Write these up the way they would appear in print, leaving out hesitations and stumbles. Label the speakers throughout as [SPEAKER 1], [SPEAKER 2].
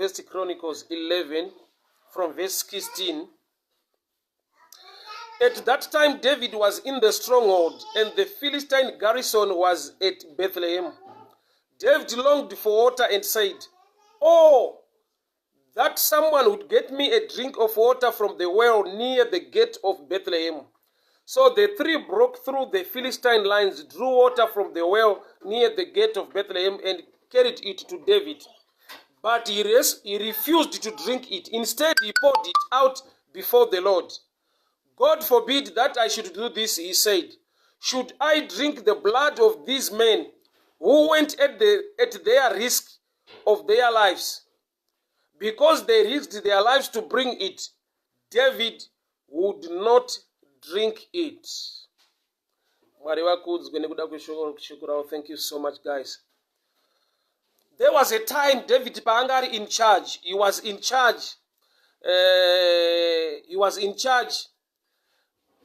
[SPEAKER 1] 1 Chronicles 11 from verse 16. At that time David was in the stronghold, and the Philistine garrison was at Bethlehem. David longed for water and said, "Oh, that someone would get me a drink of water from the well near the gate of Bethlehem." So the three broke through the Philistine lines, drew water from the well near the gate of Bethlehem, and carried it to David. But he refused to drink it. Instead, he poured it out before the Lord. "God forbid that I should do this," he said. "Should I drink the blood of these men who went at their risk of their lives? Because they risked their lives to bring it, David would not drink it." Thank you so much, guys. There was a time David Pangari in charge. He was in charge.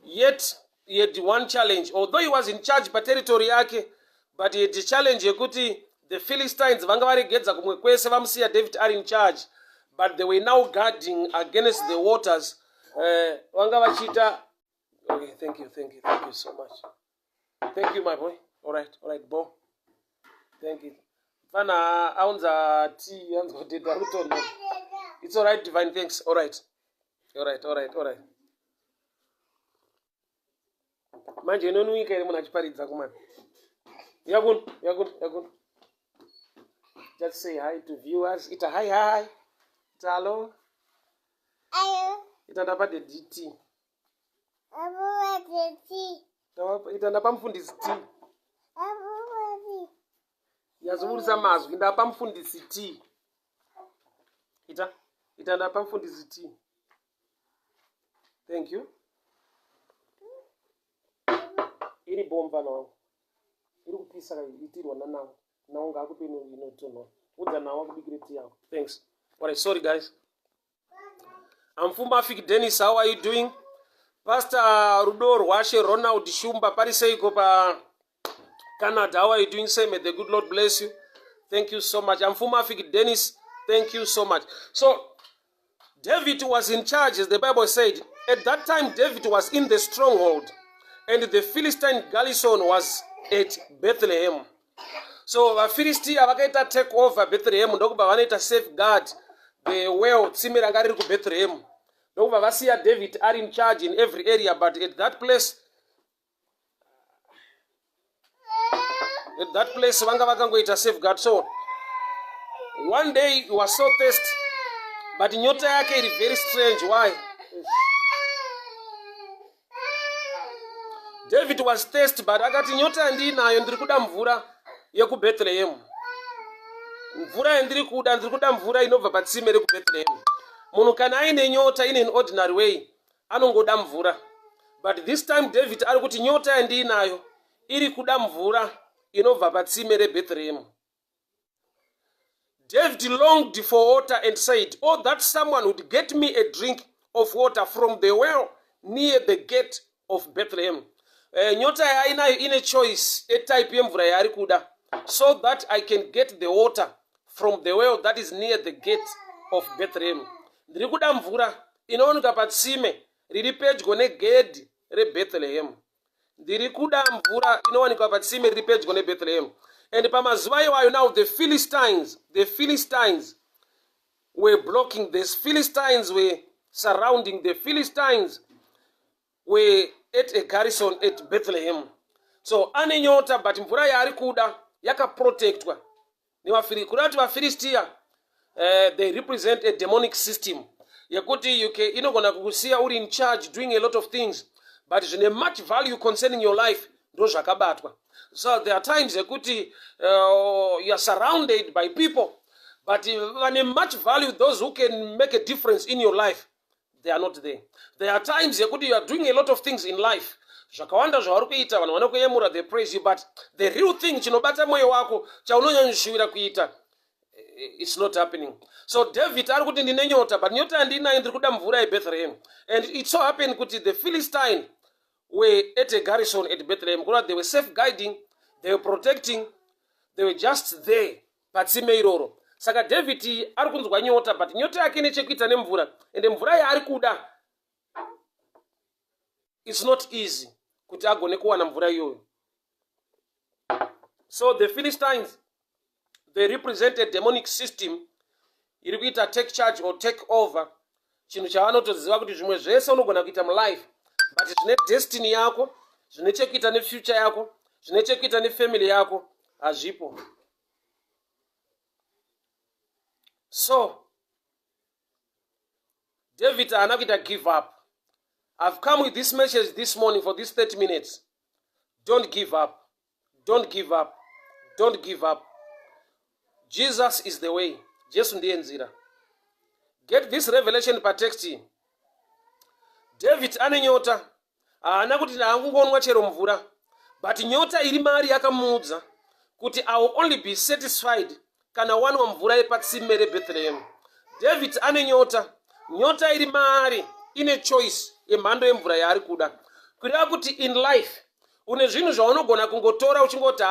[SPEAKER 1] Yet he had one challenge. Although he was in charge by territory yake, but he had a challenge yekuti the Philistines vanga varigedza kumwe kwese vamusiya David are in charge, but they were now guarding against the waters. Vanga vachita. Okay, thank you so much. Thank you, my boy. All right, Bo. Thank you. Fana aunza tea anzo deda ruto. It's all right, divine. Thanks. All right. Manje nonuika iri muna chiparidza kumana. Yagun. Just say hi to viewers. Ita hi. Ita hello. Ita ndapa de DT. Ita ndapa mfundisi T. Yazunguluza mazwi ndapa mfundisi T. Ita ndapa mfundisi T. Thank you. Iri bomba nawo. Iri kupisa itirwa nawo. Nawo ngakupe inotono. Udza nawo kubigireti yako. Thanks. Alright, sorry guys. I'm Fumafik Dennis. How are you doing? Pastor Rudor Washe Ronald Shumba Pariseiko pa Canada. How are you doing? Say, may the good Lord bless you. Thank you so much. I'm Fumafik Dennis. Thank you so much. So David was in charge, as the Bible said. At that time, David was in the stronghold, and the Philistine garrison was at Bethlehem. So the Philistines vakaita take over Bethlehem, ndokuba vanoita safeguard the well tsimira ngari ku Bethlehem. Ndokuba vasiya David are in charge in every area, but at that place vanga vakangoita safeguard. So one day he was so thirsty, but nyota yake iri very strange. Why? David was thirsty, but akati nyota ndinayo ndiri kuda mvura yeku Bethlehem. Mvura ndiri kuda mvura inobva patsime reku Bethlehem. Munhu kana aine nyota in an ordinary way anongoda mvura. But this time David ari kuti nyota ndinayo iri kuda mvura inobva patsime re Bethlehem. David longed for water and said, "Oh, that someone would get me a drink of water from the well near the gate of Bethlehem." Nyota yainayo ine choice a type yemvura yaari kuda, so that I can get the water from the well that is near the gate of Bethlehem. Ndiri kuda mvura inooneka patsime riri pedyo negedhi reBethlehem. Ndiri kuda mvura inowanikwa patsime riri pedyo neBethlehem. And pamazuva iwayo now the Philistines were blocking this. Philistines were surrounding. The Philistines were at a garrison at Bethlehem. So ane nyota but mvura yaari kuda yakaprotectwa. Kurati vaFilistia they represent a demonic system. Yakuti inogona kukusiya uri in charge doing a lot of things, but zvine much value concerning your life ndo zvakabatwa. So there are times yakuti you are surrounded by people, but vane much value, those who can make a difference in your life, they are not there. There are times yakuti you are doing a lot of things in life. Zvakawanda zvauri kuita vanhu vanokuyemura, they praise you, but the real thing chinobata mwoyo wako chaunonyanyoshuwira kuita, it's not happening. So David ari kuti ndine nyota, but nyota ndinayo ndiri kuda mvura yeBethlehem. And it so happened kuti the Philistine were at a garrison at Bethlehem. They were safeguarding, they were protecting, they were just there patsime iroro. Saka David ari kunzwa nyota, but nyota yake nechekuita nemvura, ende mvura yaari kuda it's not easy kuti agone kuwana mvura iyoyo. So the Philistines, they represent a demonic system iri kuita take charge or take over chinhu chavanotoziva kuti zvimwe zvese unogona kuita mulife, but zvine destiny yako, zvine chekuita nefuture yako, zvine chekuita nefamily yako hazvipo. So David haana kuita give up. I've come with this message this morning for these 30 minutes. Don't give up. Don't give up. Don't give up. Jesus is the way. Jesu ndiye nzira. Get this revelation per text. David ane nyota. Haana kuti ndaangungonwa chero mvura. But nyota iri maari yakamuudza kuti I will only be satisfied kana wanwa mvura yepatsime reBethlehem. David ane nyota. Nyota iri maari ine choice yemhando yemvura yaari kuda. Kureva kuti in life une zvinhu zvaunogona kungotora uchingoti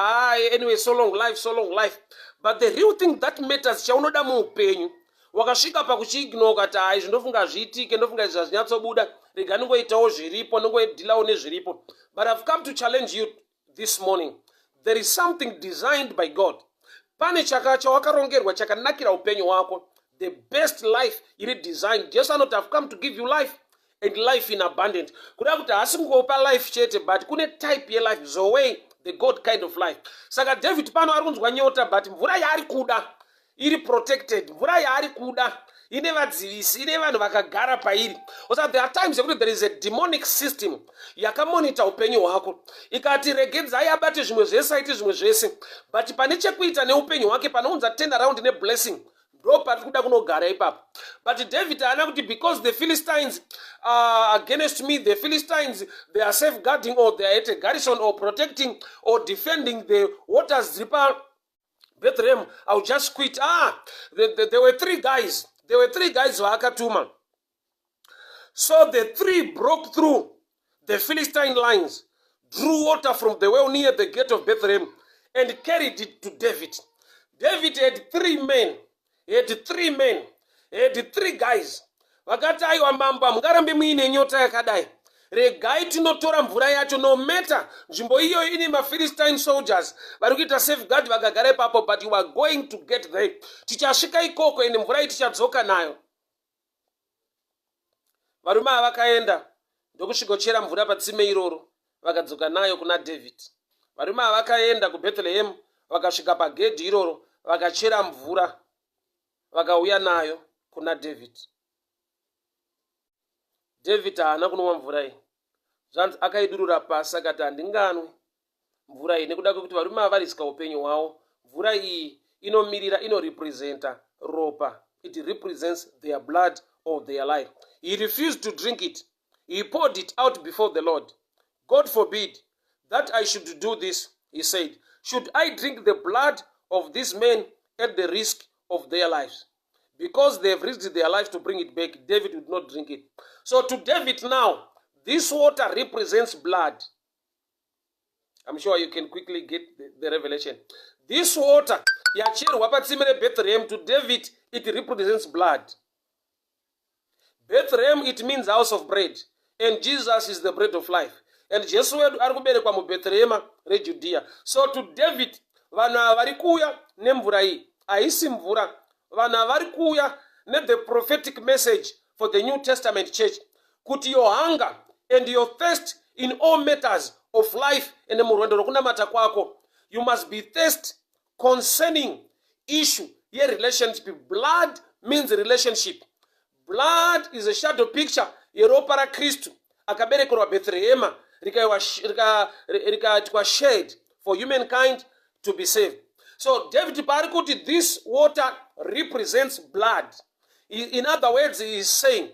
[SPEAKER 1] anyway, so long life, so long life. But the real thing that matters chaunoda muupenyu, wakasvika pakuchiignore ukati zvindofunga zviitike, ndofunga izvi hazvinyatsobuda, rega ndingoitawo zviripo, ndingodhilawo nezviripo. But I've come to challenge you this morning. There is something designed by God. Pane chawakarongerwa chakanakira upenyu hwako. The best life iri designed. Jesu anoti I've come to give you life and life in abundance. Kuda kuti haasi kungopa life chete, but kune type ye life, zoe, the God kind of life. Saka David pano ari kunzwa nyota, but mvura yaari kuda iri protected. Mvura yaari kuda ine vadzivisi, ine vanhu vakagara pairi. Osa there are times yekuti there is a demonic system yakamonita upenyu hwako, ikati regedzai abate zvimwe zvese, aite zvimwe zvese, but pane chekuita neupenyu hwake panounza turn around neblessing, ndo pari kuda kunogara ipapo. But David haana kuti because the Philistines are against me, the Philistines, they are safeguarding or they are at a garrison or protecting or defending the waters dripper Bethlehem, I'll just quit. There were three guys. There were three guys vaakatuma. So the three broke through the Philistine lines, drew water from the well near the gate of Bethlehem, and carried it to David. David had three men. He had three guys. Vakati aiwa mambo, mugarambe muine nyota yakadai. Regai tinotora mvura yacho, no matter nzvimbo iyo ine maPhilistine soldiers vari kuita safeguard vakagara ipapo, but you are going to get there. Tichasvika ikoko ende mvura iyi tichadzoka nayo. Varume ava vakaenda ndokusvikochera mvura patsime iroro vakadzoka nayo kuna David. Varume ava vakaenda kuBethlehem vakasvika pagedhi iroro vakachera mvura vakauya nayo kuna David. David haana kunwa mvura iyi. Zvanzi akaidurura pasi akati handinganwe mvura iyi nekuda kwekuti varume ava variska upenyu hwavo. Mvura iyi inomirira, inorepresenta ropa. It represents their blood or their life. He refused to drink it. He poured it out before the Lord. God forbid that I should do this, he said. Should I drink the blood of these men at the risk of their lives? Because they have risked their life to bring it back, David would not drink it. So to David now, this water represents blood. I'm sure you can quickly get the revelation. This water, yacherwa patsime reBethlehem, to David, it represents blood. Bethlehem, it means house of bread. And Jesus is the bread of life. And Jesus ari kuberekwa muBethlehema reJudea. So to David, vanhu vari kuuya nemvura iyi, haisi mvura. Vanhu vari kuuya the prophetic message for the New Testament church. Kuti your hunger and your thirst in all matters of life and murwendo rokunamata kwako, you must be thirst concerning issue ye relationship. Blood means relationship. Blood is a shadow picture yeropa raKristu akaberekerwa Bethlehema rikaitwa shed for humankind to be saved. So David paari kuti this water represents blood. In other words, he is saying,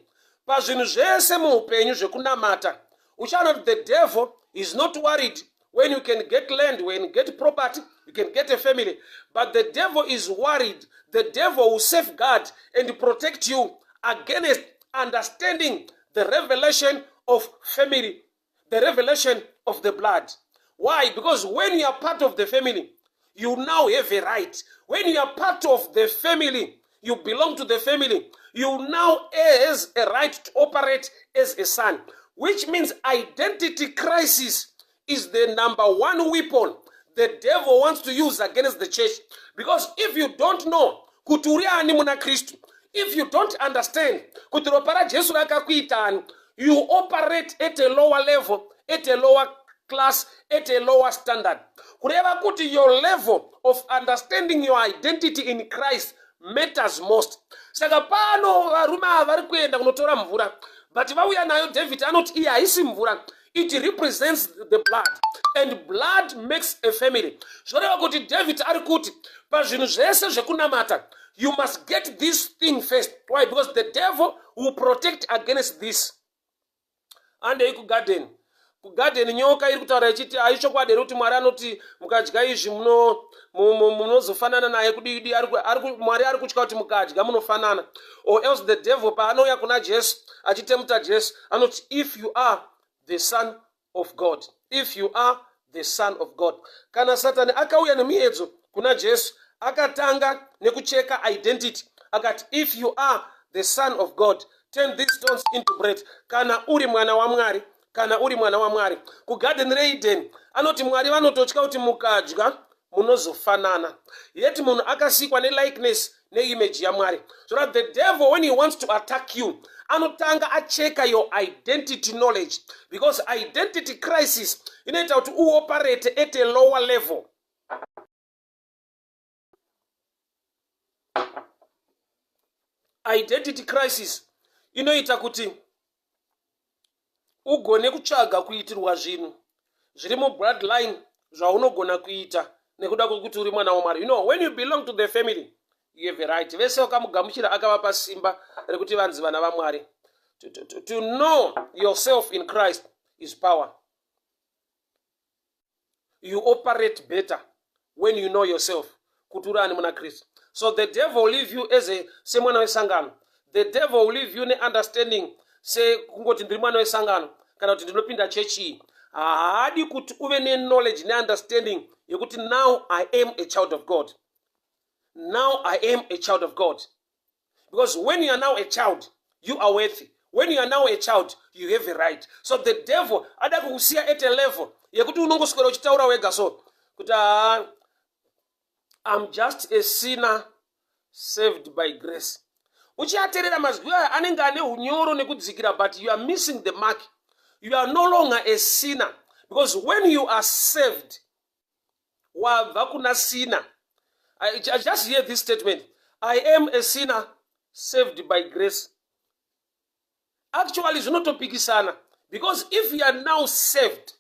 [SPEAKER 1] pazvinhu zvese muupenyu zvekunamata, uchaona the devil is not worried when you can get land, when you get property, you can get a family. But the devil is worried. The devil will safeguard and protect you against understanding the revelation of family, the revelation of the blood. Why? Because when you are part of the family, you now have a right. When you are part of the family, you belong to the family, you now has a right to operate as a son, which means identity crisis is the number one weapon the devil wants to use against the church. Because if you don't know kuti uri ani muna Kristu, if you don't understand kuti ropa raJesu rakakuitani, you operate at a lower level, at a lower class, at a lower standard. Kureva kuti your level of understanding your identity in Christ matters most. Saka pano varume vari kuenda kunotora mvura, but vauya nayo David anoti iya haisi mvura. It represents the blood, and blood makes a family. Zvoreva kuti David ari kuti pazvinhu zvese zvekunamata, you must get this thing first. Why? Because the devil will protect against this. Andei kugarden. Kugarden nyoka iri kutaura ichiti aichokwadi kuti Mwari anoti mukadya izvi munozofanana naye kudidi. Mwari ari kutya kuti mukadya munofanana. Or else the devil paanouya kuna Jesu achitemuta Jesu anoti, if you are the son of God, if you are the son of God. Kana Satani akauya nemiedzo kuna Jesu akatanga nekucheka identity akati, if you are the son of God, turn these stones into bread. Kana uri mwana wa Mwari, kana uri mwana wa Mwari. Ku garden reiden anoti Mwari vanototya kuti mukadya munozofanana. Yet munhu akasikwa nelikeness neimage yaMwari. So that the devil, when he wants to attack you, anotanga acheka your identity knowledge, because identity crisis inoita kuti uoperate at a lower level. Identity crisis inoita kuti ugone kutsvaga kuitirwa zvinhu zviri mubloodline zvaunogona kuita nekuda kwekuti uri mwana waMwari. You know, when you belong to the family, you have a right. Vese wakamugamuchira akavapa simba rekuti vanzi vana vaMwari. To know yourself in Christ is power. You operate better when you know yourself. Kuti uri ani muna Kristu. So the devil will leave you as a se mwana wesangano. The devil will leave you ne understanding se kungoti ndiri mwana wesangano kana kuti ndinopinda chechi. Haadi kuti uve ne knowledge ne understanding yekuti now I am a child of God. Now I am a child of God. Because when you are now a child, you are worthy. When you are now a child, you have a right. So the devil ada kukusiya at a level yekuti unongoswera uchitaura wega so kuti I'm just a sinner saved by grace. Uchiaterera mazwi aya anenge ane unyoro nekudzikira, but you are missing the mark. You are no longer a sinner, because when you are saved, wabva kuna sinner. I just hear this statement. I am a sinner saved by grace. Actually, it's not a pikisana, because if you are now saved,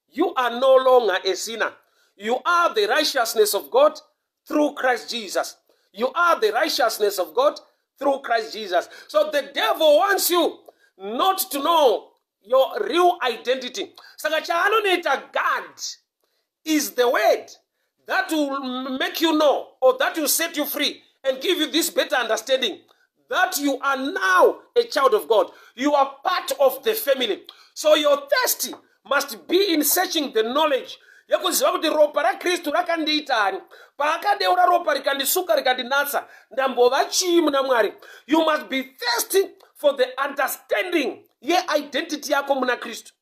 [SPEAKER 1] you are no longer a sinner. You are the righteousness of God through Christ Jesus. You are the righteousness of God through Christ Jesus. So the devil wants you not to know your real identity. Saka chaanoneta God is the word that will make you know, or that will set you free and give you this better understanding that you are now a child of God. You are part of the family. So your thirst must be in searching the knowledge. Yekuziva kuti ropa raKristu rakandiitani, paakadeura ropa rikandisuka rikandinatsa, ndambova chii muna Mwari. You must be thirsty for the understanding ye-identity yako muna Kristu.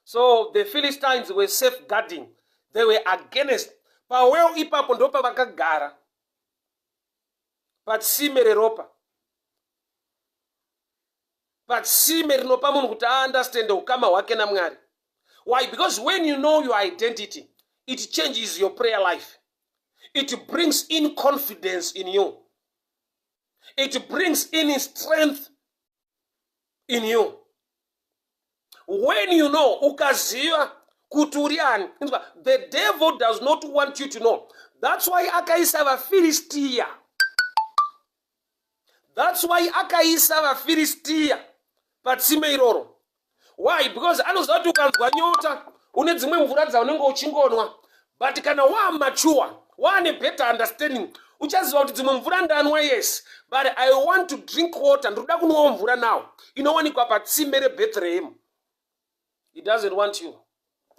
[SPEAKER 1] So the Philistines were safeguarding. They were against. Paweo ipapo ndopa vakagara patsime reropa, patsime rinopa munhu kuti aunderstande ukama hwake naMwari. Why? Because when you know your identity, it changes your prayer life. It brings in confidence in you. It brings in strength in you. When you know, ukaziva kuturiani, the devil does not want you to know. That's why akaisa vaFilistia. That's why akaisa vaFilistia patsime iroro. Why? Because anoziva kuti ukanzwa nyota une dzimwe mvura dzaunenge uchingonwa, but kana mature, wane better understanding, uchaziva kuti dzimwe mvura ndanwa, yes, but I want to drink water, ndoda kunwa mvura now, inowanikwa patsime reBethlehem. He doesn't want you.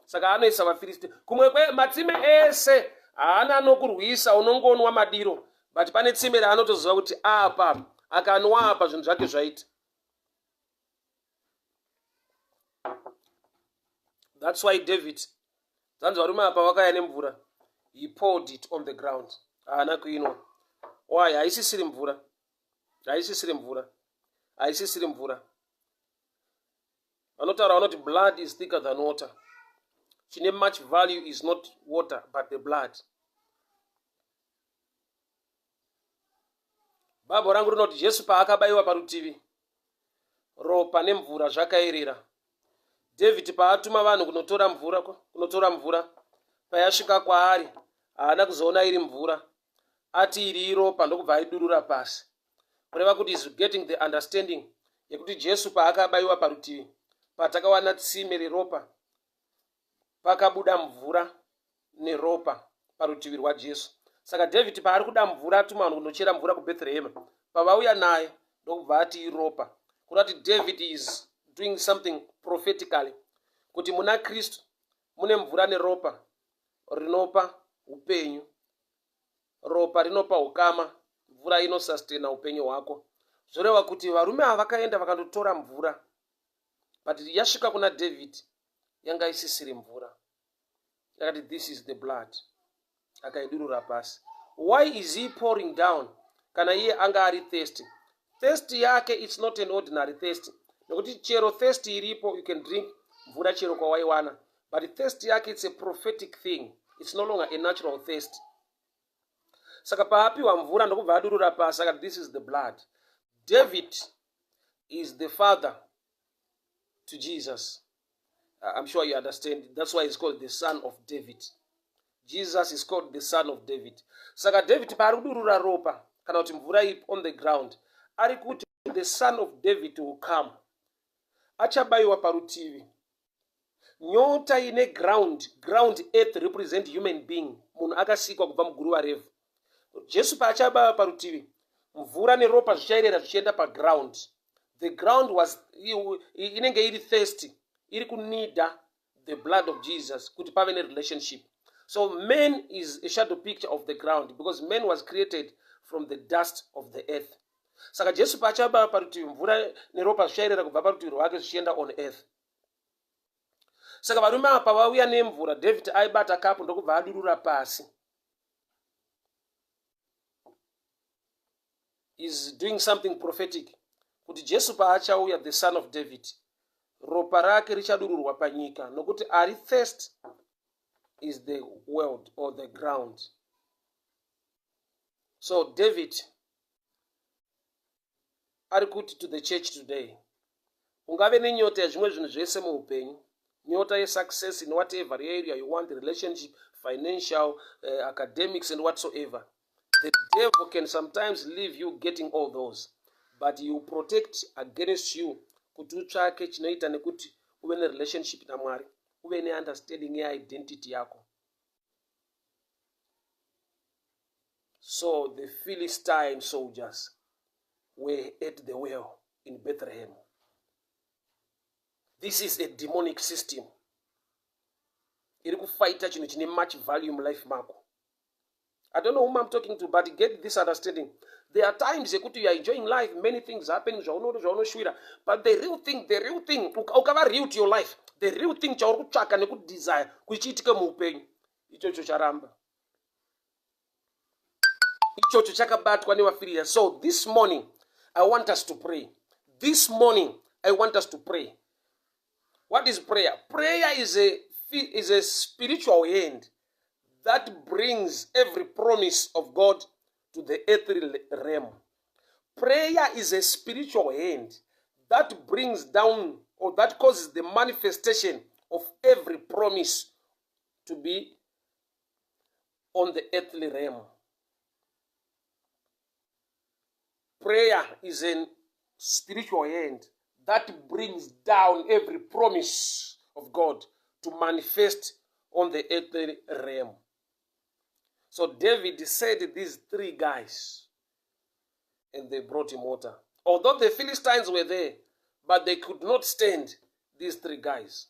[SPEAKER 1] Saka anoisa vaFilistia kumwe matsime ese haana anokurwisa, unongonwa madiro, but pane tsime raanotoziva kuti apa akanwa apa zvinhu zvake zvaita. That's why David, zanzi varume apa vakaya nemvura, he poured it on the ground. Haana kuinwa. Why? Haisisiri mvura. Haisisiri mvura. Haisisiri mvura. Vanotaura vanoti blood is thicker than water. Chine much value is not water but the blood. Bhabho rangu rinoti Jesu paakabayiwa parutivi, ropa nemvura zvakaerera. David paatuma vanhu kunotora mvura, payasvika kwaari haana kuzoona iri mvura, ati iri ropa ndokubva aidurura pasi. Kureva kuti is getting the understanding yekuti Jesu paakabayiwa parutivi, patakawana tsime reropa, pakabuda mvura neropa parutivi rwaJesu. Saka David paari kuda mvura, atuma vanhu kunochera mvura kuBethlehem, pavauya naye ndokubva ati iropa. Kurati David is doing something prophetically, kuti muna Kristu mune mvura neropa rinopa upenyu. Ropa rinopa ukama, mvura inosustain upenyu hwako. Zvoreva kuti varume ava vakaenda vakandotora mvura, but yasvika kuna David yanga isisiri mvura. Yakati this is the blood. Akaidurura pasi. Why is he pouring down? Kana iye anga ari thirsty. Thirsty yake it's not an ordinary thirst. Nokuti chero thirsty iripo, you can drink mvura chero kwa waiwana. But thirsty yake it's a prophetic thing. It's no longer a natural thirst. Saka paapiwa mvura ndokubva adurura pasi. Saka this is the blood. David is the father to Jesus. I'm sure you understand. That's why he's called the son of David. Jesus is called the son of David. Saka David paari kudurura ropa kana kuti mvura on the ground, ari kuti the son of David will come. Achabayiwa parutivi. Nyota ine ground earth represent human being. Munhu akasikwa kubva muguruva revhu. Jesu paachabayiwa parutivi, mvura neropa zvichaerera zvichienda paground. The ground was inenge iri thirsty, iri kunida the blood of Jesus kuti pave ne relationship. So man is a shadow picture of the ground because man was created from the dust of the earth. Saka Jesu pachabayiwa parutivi, mvura neropa zvichaerera kubva parutivi rwake zvichienda on earth. Saka varume apa vauya nemvura, David aibata kapu ndokubva adurura pasi. Is doing something prophetic. Kuti Jesu paachauya, the son of David, ropa rake richadururwa panyika, nokuti ari thirst is the world or the ground. So David ari kuti to the church today, ungave nenyota yazvimwe zvinhu zvese muupenyu, nyota yesuccess in whatever area you want, the relationship, financial, academics and whatsoever. The devil can sometimes leave you getting all those, but he will protect against you kuti utsvake chinoita nekuti uve ne relationship naMwari, uve ne understanding ye-identity yako. So the Philistine soldiers were at the well in Bethlehem. This is a demonic system. Iri kufighta chinhu chine much value mulife mako. I don't know whom I'm talking to, but get this understanding. There are times you are enjoying life, many things happening, zvaunoshuwira, but the real thing, ukava real to your life, the real thing chauri kutsvaka nekudesire kuchiitika muupenyu, ichocho charamba. Ichocho chakabatwa nevafirira. So this morning, I want us to pray. This morning, I want us to pray. What is prayer? Prayer is a spiritual hand that brings every promise of God to the earthly realm. Prayer is a spiritual hand that brings down or that causes the manifestation of every promise to be on the earthly realm. Prayer is a spiritual hand that brings down every promise of God to manifest on the earthly realm. So David said these three guys, and they brought him water. Although the Philistines were there, but they could not stand these three guys.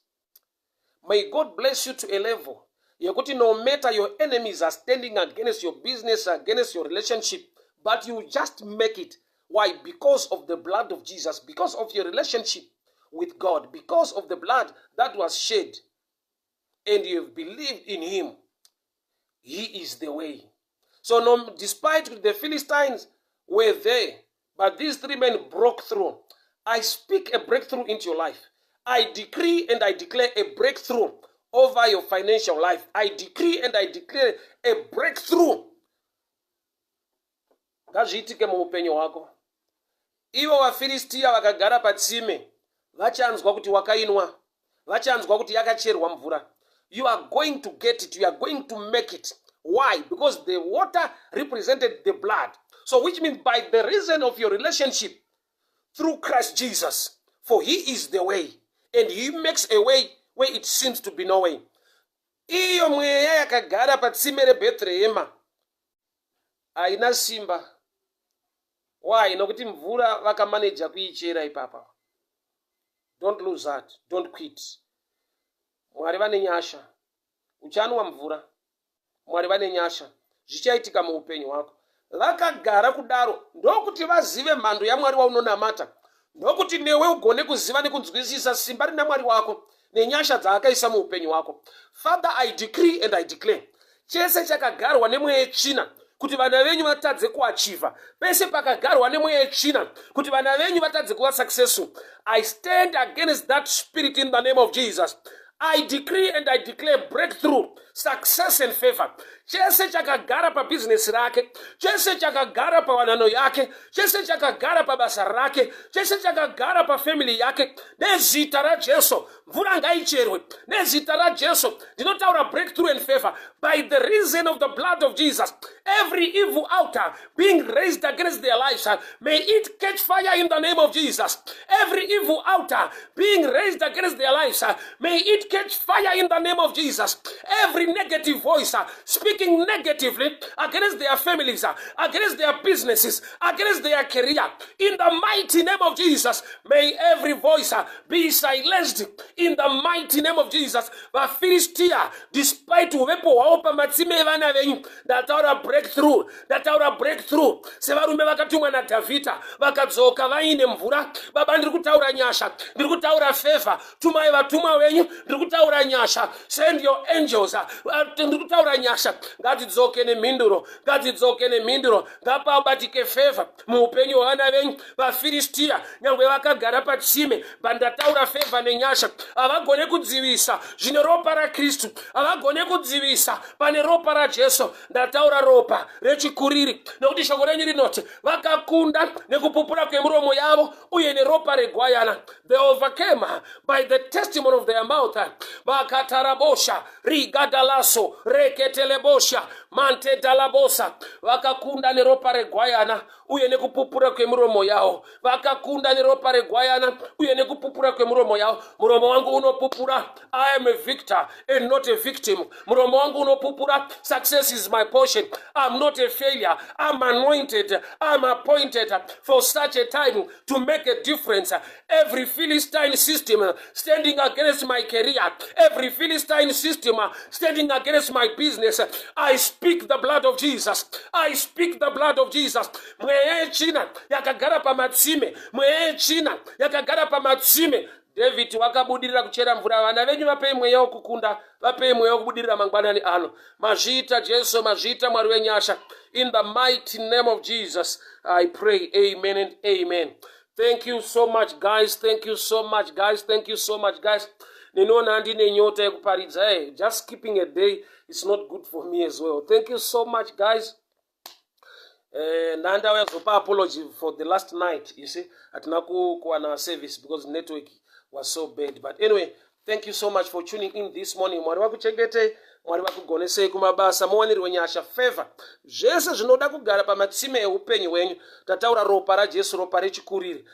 [SPEAKER 1] May God bless you to a level yekuti no matter your enemies are standing against your business, against your relationship, but you just make it. Why? Because of the blood of Jesus, because of your relationship with God, because of the blood that was shed, and you have believed in him. He is the way. So no, despite the Philistines were there, but these three men broke through. I speak a breakthrough into your life. I decree and I declare a breakthrough over your financial life. I decree and I declare a breakthrough. Ngazviitike muupenyu hwako. Ivo vaFilistia vakagara patsime, vachanzwa kuti wakainwa, vachanzwa kuti yakacherwa mvura. You are going to get it. You are going to make it. Why? Because the water represented the blood. So which means by the reason of your relationship through Christ Jesus, for he is the way, and he makes a way where it seems to be no way. Iyo mweya yakagara patsime reBethlehema haina simba. Why? Nokuti mvura vakamanage kuichera ipapa. Don't lose heart. Don't quit. Mwari vane nyasha. Uchanwa mvura. Mwari vane nyasha. Zvichaitika muupenyu hwako. Vakagara kudaro ndokuti vazive mhando yaMwari waunonamata. Ndokuti newe ugone kuziva nekunzwisisa simba rina Mwari wako nenyasha dzaakaisa muupenyu hwako. Father, I decree and I declare, chese chakagarwa nemweya yetsvina kuti vana venyu vatadze kuachiva, pese pakagarwa nemweya yetsvina kuti vana venyu vatadze kuva successful, I stand against that spirit in the name of Jesus. I decree and I declare breakthrough, success and favor. Chese chakagara pa business rake, chese chakagara pa wanano yake, chese chakagara pa basa rake, chese chakagara pa family yake, nezita ra Jesu, mvura ngaicherwe, nezita ra Jesu, ndinotaura breakthrough and favor. By the reason of the blood of Jesus, every evil altar being raised against their lives, may it catch fire in the name of Jesus. Every evil altar being raised against their lives, may it catch fire in the name of Jesus. Every negative voice speaking negatively against their families, against their businesses, against their career, in the mighty name of Jesus, may every voice be silenced in the mighty name of Jesus. VaFilistia, despite uvepo wao pamatsime vana venyu, ndataura breakthrough, ndataura breakthrough. Sevarume vakatumwa naDhavhidha vakadzoka vaine mvura. Baba, ndiri kutaura nyasha, ndiri kutaura favor. Tumai vatumwa venyu, ndiri kutaura nyasha. Send your angels, ndiri kutaura nyasha. Ngatidzoke nemhinduro, ngatidzoke nemhinduro, ngapabatike favor muupenyu hwavana venyu. VaFilistia nyangwe vakagara patsime, bandataura favor nenyasha. Havagone kudzivisa zvine ropa raKristu, havagone kudzivisa pane ropa raJesu. Ndataura ropa rechikuriri, nokuti shoko renyu rinoti vakakunda nekupupura kwemuromo yavo uye neropa regwayana. They overcame by the testimony of their mouth. Vakatarabosha rigadalaso reketelebosha mante dalabosa. Vakakunda neropa regwayana uye nekupupura kwemuromo yavo. Vakakunda neropa regwayana uye nekupupura kwemuromo yavo. Muromo wangu unopupura, I am a victor and not a victim. Muromo wangu unopupura, success is my portion. I'm not a failure. I'm anointed. I'm appointed for such a time to make a difference. Every Philistine system standing against my career, every Philistine system standing against my business, I speak the blood of Jesus. I speak the blood of Jesus. Mweya yechina yakagara pamatsime, mweya yechina yakagara pamatsime. David wakabudirira kuchera mvura. Vana venyu vapei mweya wokukunda, vapei mweya wokubudirira mangwanani ano. Mazvita Jesu, mazvita Mwari wenyasha. In the mighty name of Jesus, I pray. Amen and amen. Thank you so much, guys. Thank you so much, guys. Thank you so much, guys. Ninoona handine nyota yekuparidza. Just skipping a day is not good for me as well. Thank you so much, guys. Nanda wazopa apology for the last night. You see, atinaku kuwa service because network was so bad. But anyway, thank you so much for tuning in this morning. Mwari wakuchengete, Mwari wakugonese kumabasa, muwaniri wenyasha favor. Zvese zvinoda kugara pamatsime eupenyu wenyu. Tataura ropa raJesu, ropa rechikuriri.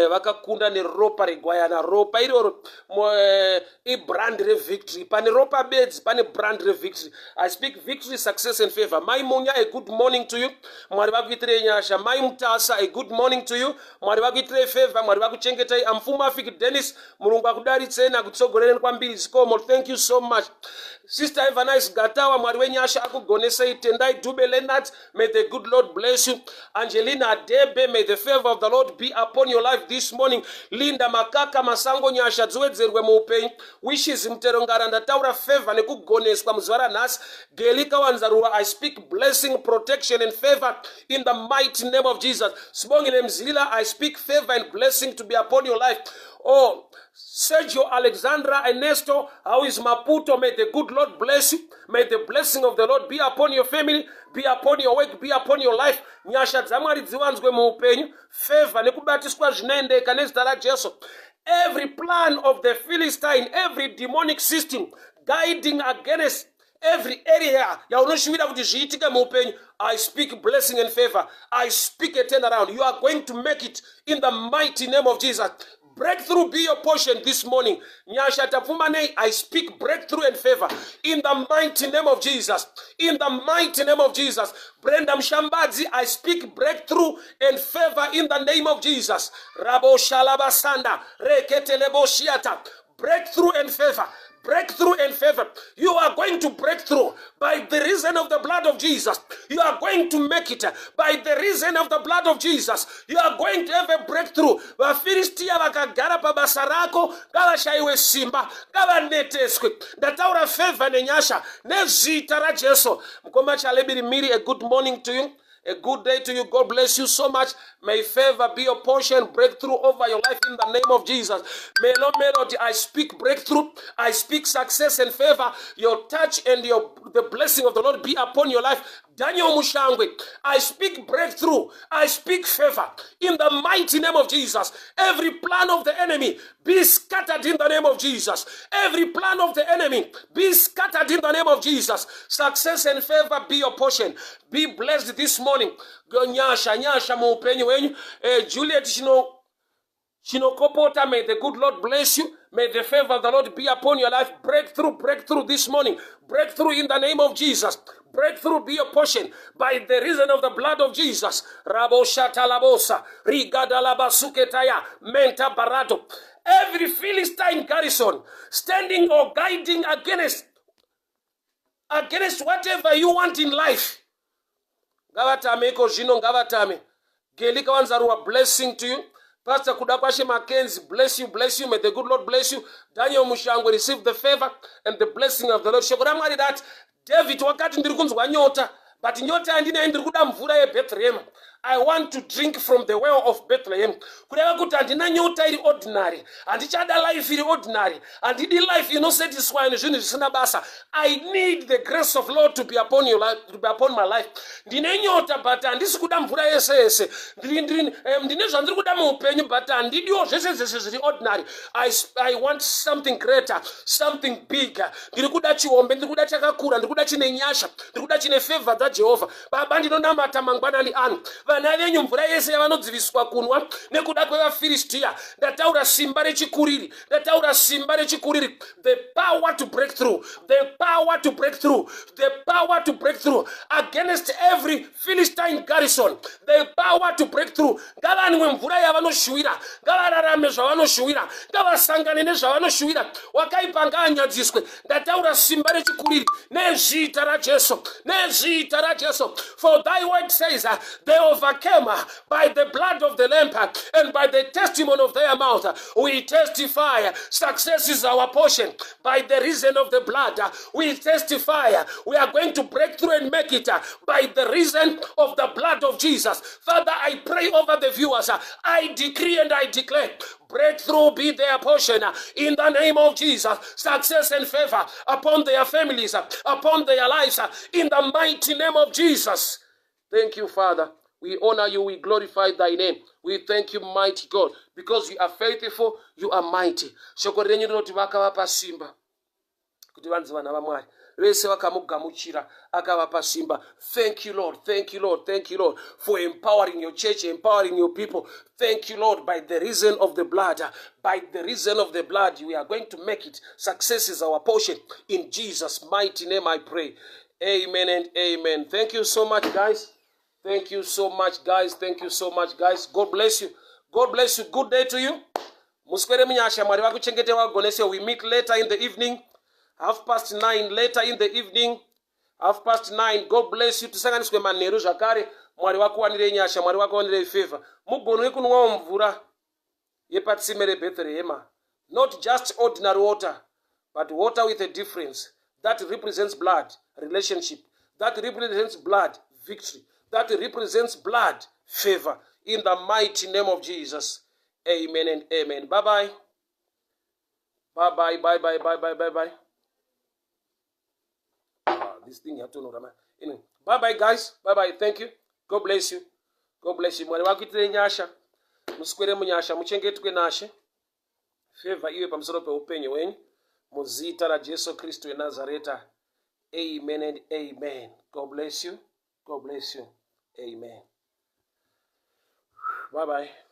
[SPEAKER 1] Vakakunda neropa regwayana. Ropa iroro brand victory. Pane ropa beds, pane brand victory. I speak victory, success and favor. Mai Munya, a good morning to you. Mwari wakuitire nyasha. Mai Mutasa, a good morning to you. Mwari wakuitire favor. Mwari wakuchengete. Amfumo afiki Dennis, Mulungu akudaritse na kutsogoleni kwambiri zikomo. Thank you so much. Sister Have a nice gatawa. Mwari wenyasha akugonese itendai Dube Leonard. May the good Lord bless you. Angelina Debe, may the favor of the Lord be upon your life this morning. Linda Makaka Masango Nyasha Zwedzerwe Mupenyi. Wishes Mterongaranda Taura favor nekugoneswa muzvara nhasi. Gelika Wanzarua, I speak blessing, protection and favor in the mighty name of Jesus. Sibongile Mzila, I speak favor and blessing to be upon your life. Oh, Sergio Alexandra Ernesto, how is Maputo? May the good Lord bless you. May the blessing of the Lord be upon your family, be upon your work, be upon your life. Nyasha dzamwari dziwanzwe muupenyu. Favor nekubatiswa zvinoendeka nezita raJesu. Every plan of the Philistine, every demonic system guiding against every area yaunoshuwira kuti zviitike muupenyu, I speak blessing and favor. I speak a turnaround. You are going to make it in the mighty name of Jesus. Breakthrough be your portion this morning. Nyasha tapfumane, I speak breakthrough and favor in the mighty name of Jesus. In the mighty name of Jesus. Brenda Mshambadzi, I speak breakthrough and favor in the name of Jesus. Rabo Shalabasanda, Reketelebo Shiata. Breakthrough and favor. Breakthrough and favor. You are going to break through by the reason of the blood of Jesus. You are going to make it by the reason of the blood of Jesus. You are going to have a breakthrough. Vafilistia vakagara pabasa rako, gavashaiwe simba, gavaneteswe. Ndataura favor nenyasha nezita raJesu. Mukoma chalebiri miri, a good morning to you. A good day to you. God bless you so much. May favor be your portion. Breakthrough over your life in the name of Jesus. Melody, I speak breakthrough. I speak success and favor. Your touch and the blessing of the Lord be upon your life. Daniel Mushangwe, I speak breakthrough. I speak favor in the mighty name of Jesus. Every plan of the enemy be scattered in the name of Jesus. Every plan of the enemy be scattered in the name of Jesus. Success and favor be your portion. Be blessed this morning. Nyasha muupenyu wenyu. Juliet Shinokopota, may the good Lord bless you. May the favor of the Lord be upon your life. Breakthrough this morning. Breakthrough in the name of Jesus. Breakthrough be your portion by the reason of the blood of Jesus. Rabo Shatalabosa, Rigadalabasuketaya, Menta Barato. Every Philistine garrison standing or guiding against whatever you want in life. Gavatame Kojino Gavatame. Gelika Wanzarua, blessing to you. Pastor Kudakwashe Mackenzie, bless you. May the good Lord bless you. Daniel Mushangwe, receive the favor and the blessing of the Lord. Shokoramari that David wakati ndirikunzwa nyota, but nyota andina ndirikuda mvura ye Bethlehem. I want to drink from the well of Bethlehem. Kureva kuti andina nyota iri ordinary. Andichada life iri ordinary. Andidi life satisfy zvinhu zvisina basa. I need the grace of Lord to be upon your life, to be upon my life. Ndine nyota but andisi kuda mvura yese. Ndine zvandiri kuda muupenyu but andidiwo zvese zviri ordinary. I want something greater, something bigger. Ndiri kuda chiombe, ndiri kuda chakakura, ndiri kuda chine nyasha, ndiri kuda chine favor dzaJehovha. Baba ndinonamata mangwanani anu. Vana venyu mvura yese yavanodziviswa kunwa nekuda kwevaFilistia. Ndataura simba rechikuriri. The power to break through. The power to break through. The power to break through against every Philistine garrison. The power to break through. Ngavanwe mvura yavanoshuwira. Ngavararame zvavanoshuwira. Ngavasangane nezvavanoshuwira. Wakaipa ngaanyadziswe. Ndataura simba rechikuriri nezita raJesu. For thy word says they overcame by the blood of the Lamb and by the testimony of their mouth. We testify success is our portion by the reason of the blood. We testify we are going to break through and make it by the reason of the blood of Jesus. Father, I pray over the viewers. I decree and I declare breakthrough be their portion in the name of Jesus. Success and favor upon their families, upon their lives, in the mighty name of Jesus. Thank you, Father. We honor you. We glorify thy name. We thank you, mighty God, because you are faithful, you are mighty. Shoko renyu rinoti vakavapa simba kuti vanzi vana vaMwari vese vakamugamuchira akavapa simba. Thank you, Lord. Thank you, Lord, for empowering your church, empowering your people. Thank you, Lord, by the reason of the blood. By the reason of the blood, we are going to make it. Success is our portion. In Jesus' mighty name I pray. Amen and amen. Thank you so much, guys. Thank you so much, guys. God bless you. Good day to you. Muskwere mnyasha mwari vakuchengete vagonese. We meet later in the evening. 9:30 later in the evening. 9:30. God bless you. Tisanganiswe manheru zvakare. Mwari wakuwanire nyasha, Mwari wakuwanire favor. Mugone kunwawo mvura yepatsime reBethlehem. Not just ordinary water, but water with a difference. That represents blood, relationship. That represents blood, victory. That represents blood, favor. In the mighty name of Jesus. Amen and amen. Bye-bye. Bye-bye, bye-bye, bye-bye, bye-bye. This thing you have to know. Anyway, bye-bye, guys. Bye-bye. Thank you. God bless you. God bless you. Mwari wakuitire nyasha. Musikwere munyasha. Muchengetwe nashe. Favor iwe pamusoro peupenyu wenyu. Muzita la Jesu Kristu Nazareta. Amen and amen. God bless you. God bless you. Amen. Bye-bye.